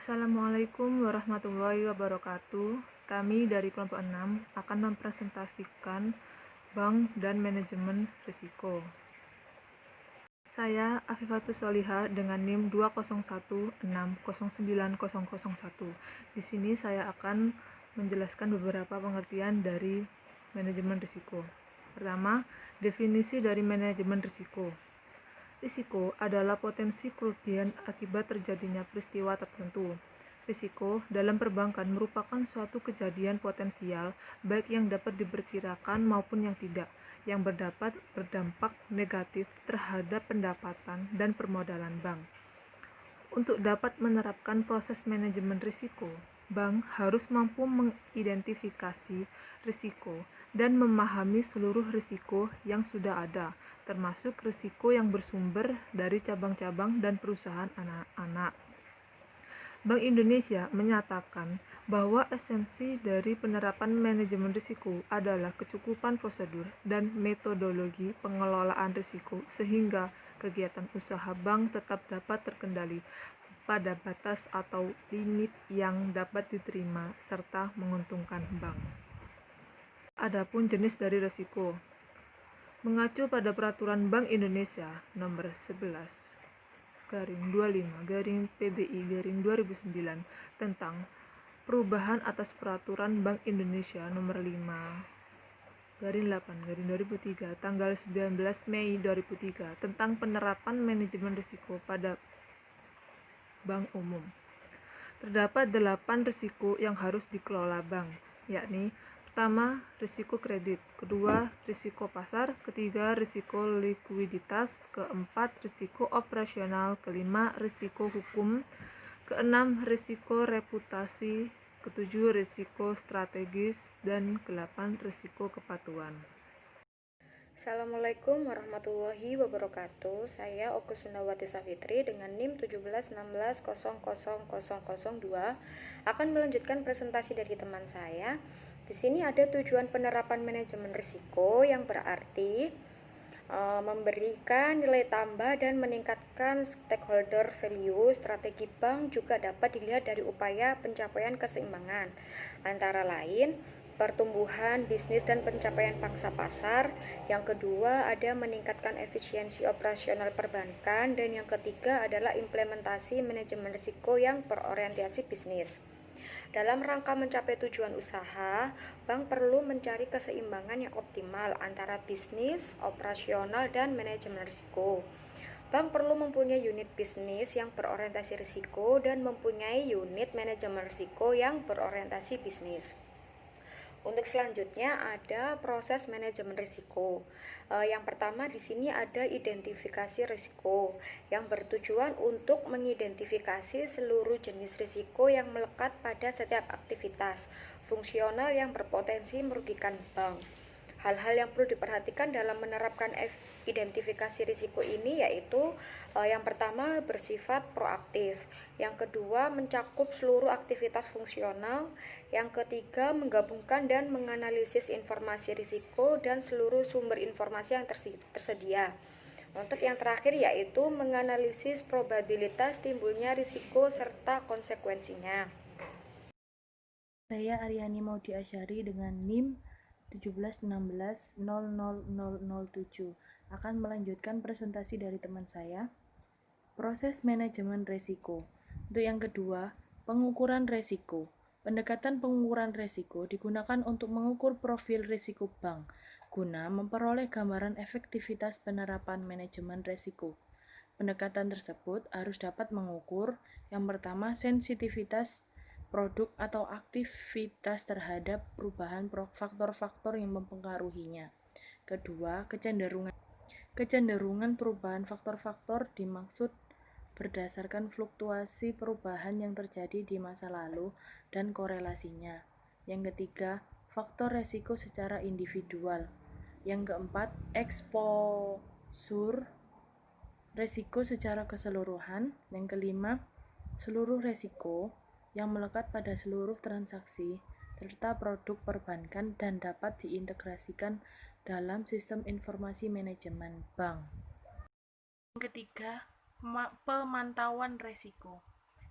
Assalamualaikum warahmatullahi wabarakatuh. Kami dari kelompok 6 akan mempresentasikan bank dan manajemen risiko. Saya Afifatus Solihah dengan NIM 201609001. Di sini saya akan menjelaskan beberapa pengertian dari manajemen risiko. Pertama, definisi dari manajemen risiko. Risiko adalah potensi kerugian akibat terjadinya peristiwa tertentu. Risiko dalam perbankan merupakan suatu kejadian potensial, baik yang dapat diperkirakan maupun yang tidak, yang berdampak negatif terhadap pendapatan dan permodalan bank. Untuk dapat menerapkan proses manajemen risiko, bank harus mampu mengidentifikasi risiko dan memahami seluruh risiko yang sudah ada, termasuk risiko yang bersumber dari cabang-cabang dan perusahaan anak-anak. Bank Indonesia menyatakan bahwa esensi dari penerapan manajemen risiko adalah kecukupan prosedur dan metodologi pengelolaan risiko sehingga kegiatan usaha bank tetap dapat terkendali pada batas atau limit yang dapat diterima serta menguntungkan bank. Adapun jenis dari risiko, mengacu pada Peraturan Bank Indonesia Nomor 11/25/PBI/2009 tentang perubahan atas Peraturan Bank Indonesia Nomor 5/8/2003 tanggal 19 Mei 2003 tentang penerapan manajemen risiko pada bank umum. Terdapat 8 risiko yang harus dikelola bank, yakni pertama, risiko kredit, kedua, risiko pasar, ketiga, risiko likuiditas, keempat, risiko operasional, kelima, risiko hukum, keenam, risiko reputasi, ketujuh, risiko strategis, dan ke-8, risiko kepatuhan. Assalamualaikum warahmatullahi wabarakatuh. Saya Oku Sundawati Safitri dengan NIM 171600002 akan melanjutkan presentasi dari teman saya. Di sini ada tujuan penerapan manajemen risiko yang berarti memberikan nilai tambah dan meningkatkan stakeholder value. Strategi bank juga dapat dilihat dari upaya pencapaian keseimbangan antara lain pertumbuhan bisnis dan pencapaian pangsa pasar. Yang kedua ada meningkatkan efisiensi operasional perbankan, dan yang ketiga adalah implementasi manajemen risiko yang berorientasi bisnis. Dalam rangka mencapai tujuan usaha, bank perlu mencari keseimbangan yang optimal antara bisnis, operasional, dan manajemen risiko. Bank perlu mempunyai unit bisnis yang berorientasi risiko dan mempunyai unit manajemen risiko yang berorientasi bisnis. Untuk selanjutnya ada proses manajemen risiko. Yang pertama di sini ada identifikasi risiko yang bertujuan untuk mengidentifikasi seluruh jenis risiko yang melekat pada setiap aktivitas fungsional yang berpotensi merugikan bank. Hal-hal yang perlu diperhatikan dalam menerapkan identifikasi risiko ini yaitu yang pertama bersifat proaktif, yang kedua mencakup seluruh aktivitas fungsional, yang ketiga menggabungkan dan menganalisis informasi risiko dan seluruh sumber informasi yang tersedia. Untuk yang terakhir yaitu menganalisis probabilitas timbulnya risiko serta konsekuensinya. Saya Aryani Maudi Asyari dengan NIM 176600007 akan melanjutkan presentasi dari teman saya. Proses manajemen risiko. Untuk yang kedua, pengukuran risiko. Pendekatan pengukuran risiko digunakan untuk mengukur profil risiko bank guna memperoleh gambaran efektivitas penerapan manajemen risiko. Pendekatan tersebut harus dapat mengukur yang pertama sensitivitas produk atau aktivitas terhadap perubahan faktor-faktor yang mempengaruhinya. Kedua, kecenderungan perubahan faktor-faktor dimaksud berdasarkan fluktuasi perubahan yang terjadi di masa lalu dan korelasinya. Yang ketiga, faktor resiko secara individual. Yang keempat, exposure resiko secara keseluruhan. Yang kelima, seluruh resiko yang melekat pada seluruh transaksi serta produk perbankan dan dapat diintegrasikan dalam sistem informasi manajemen bank. Yang ketiga, pemantauan resiko.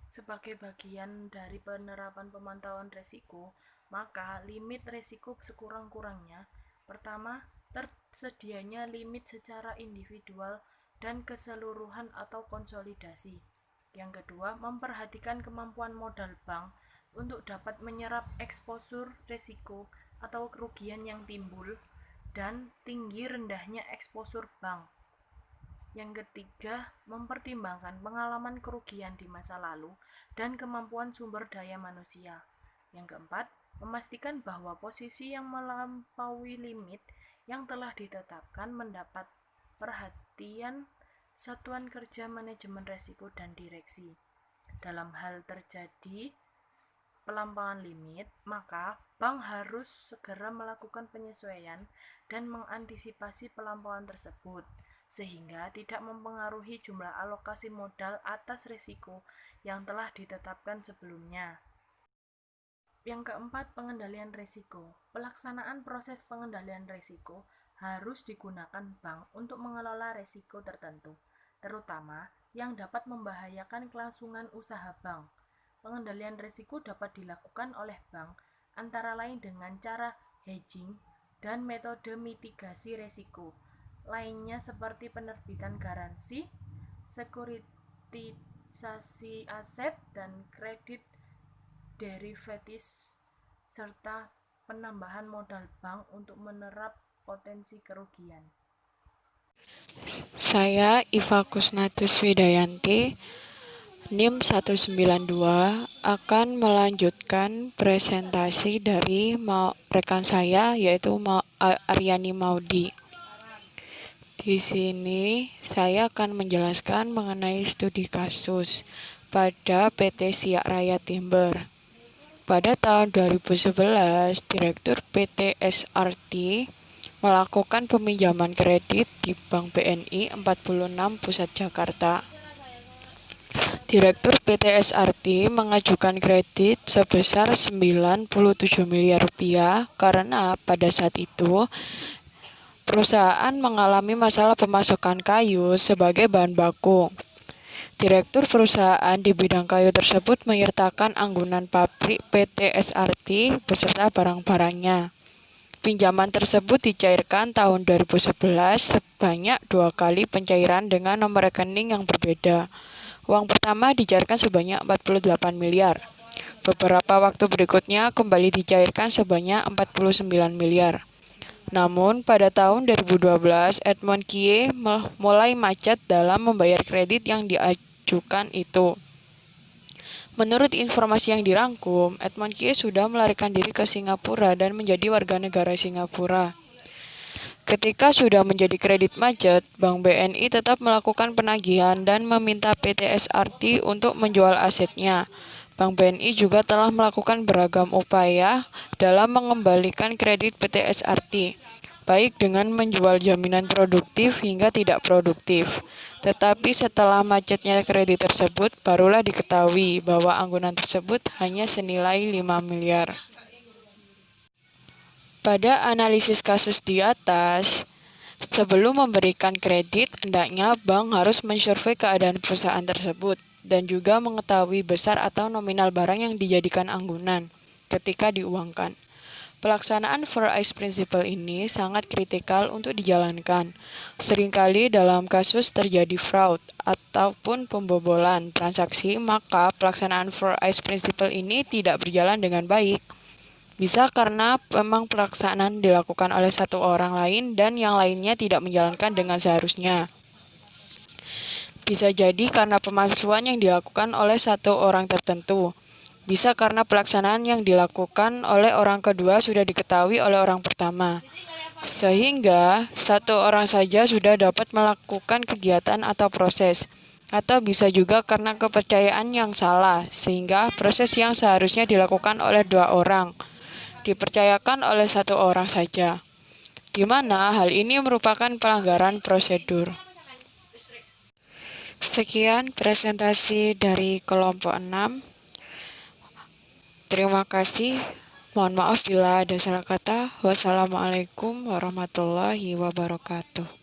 Sebagai bagian dari penerapan pemantauan resiko, maka limit resiko sekurang-kurangnya. Pertama, tersedianya limit secara individual dan keseluruhan atau konsolidasi. Yang kedua, memperhatikan kemampuan modal bank untuk dapat menyerap eksposur resiko atau kerugian yang timbul dan tinggi rendahnya eksposur bank. Yang ketiga, mempertimbangkan pengalaman kerugian di masa lalu dan kemampuan sumber daya manusia. Yang keempat, memastikan bahwa posisi yang melampaui limit yang telah ditetapkan mendapat perhatian satuan kerja manajemen risiko dan direksi. Dalam hal terjadi pelampauan limit, maka bank harus segera melakukan penyesuaian dan mengantisipasi pelampauan tersebut, sehingga tidak mempengaruhi jumlah alokasi modal atas risiko yang telah ditetapkan sebelumnya. Yang keempat, pengendalian risiko. Pelaksanaan proses pengendalian risiko harus digunakan bank untuk mengelola risiko tertentu, terutama yang dapat membahayakan kelangsungan usaha bank. Pengendalian risiko dapat dilakukan oleh bank antara lain dengan cara hedging dan metode mitigasi risiko lainnya seperti penerbitan garansi, sekuritisasi aset dan kredit derivatif, serta penambahan modal bank untuk menerap potensi kerugian. Saya Iva Kusnatus Widayanti, NIM 192, akan melanjutkan presentasi dari rekan saya, yaitu Aryani Maudi. Di sini saya akan menjelaskan mengenai studi kasus pada PT Siak Raya Timber. Pada tahun 2011, Direktur PT SRT melakukan peminjaman kredit di Bank BNI 46 Pusat Jakarta. Direktur PT SRT mengajukan kredit sebesar 97 miliar rupiah karena pada saat itu perusahaan mengalami masalah pemasukan kayu sebagai bahan baku. Direktur perusahaan di bidang kayu tersebut menyertakan anggunan pabrik PT SRT beserta barang-barangnya. Pinjaman tersebut dicairkan tahun 2011 sebanyak 2 kali pencairan dengan nomor rekening yang berbeda. Uang pertama dicairkan sebanyak 48 miliar. Beberapa waktu berikutnya kembali dicairkan sebanyak 49 miliar. Namun, pada tahun 2012, Edmond Kie mulai macet dalam membayar kredit yang diajukan itu. Menurut informasi yang dirangkum, Edmond Kie sudah melarikan diri ke Singapura dan menjadi warga negara Singapura. Ketika sudah menjadi kredit macet, Bank BNI tetap melakukan penagihan dan meminta PT SRT untuk menjual asetnya. Bank BNI juga telah melakukan beragam upaya dalam mengembalikan kredit PT SRT, baik dengan menjual jaminan produktif hingga tidak produktif. Tetapi setelah macetnya kredit tersebut, barulah diketahui bahwa anggunan tersebut hanya senilai 5 miliar. Pada analisis kasus di atas, sebelum memberikan kredit, hendaknya bank harus mensurvei keadaan perusahaan tersebut dan juga mengetahui besar atau nominal barang yang dijadikan anggunan ketika diuangkan. Pelaksanaan 4I's Principle ini sangat kritikal untuk dijalankan. Seringkali dalam kasus terjadi fraud ataupun pembobolan transaksi, maka pelaksanaan 4I's Principle ini tidak berjalan dengan baik. Bisa karena memang pelaksanaan dilakukan oleh satu orang lain dan yang lainnya tidak menjalankan dengan seharusnya. Bisa jadi karena pemalsuan yang dilakukan oleh satu orang tertentu. Bisa karena pelaksanaan yang dilakukan oleh orang kedua sudah diketahui oleh orang pertama. Sehingga satu orang saja sudah dapat melakukan kegiatan atau proses. Atau bisa juga karena kepercayaan yang salah, sehingga proses yang seharusnya dilakukan oleh 2 orang dipercayakan oleh 1 orang saja, di mana hal ini merupakan pelanggaran prosedur. Sekian presentasi dari kelompok 6. Terima kasih. Mohon maaf bila ada salah kata. Wassalamualaikum warahmatullahi wabarakatuh.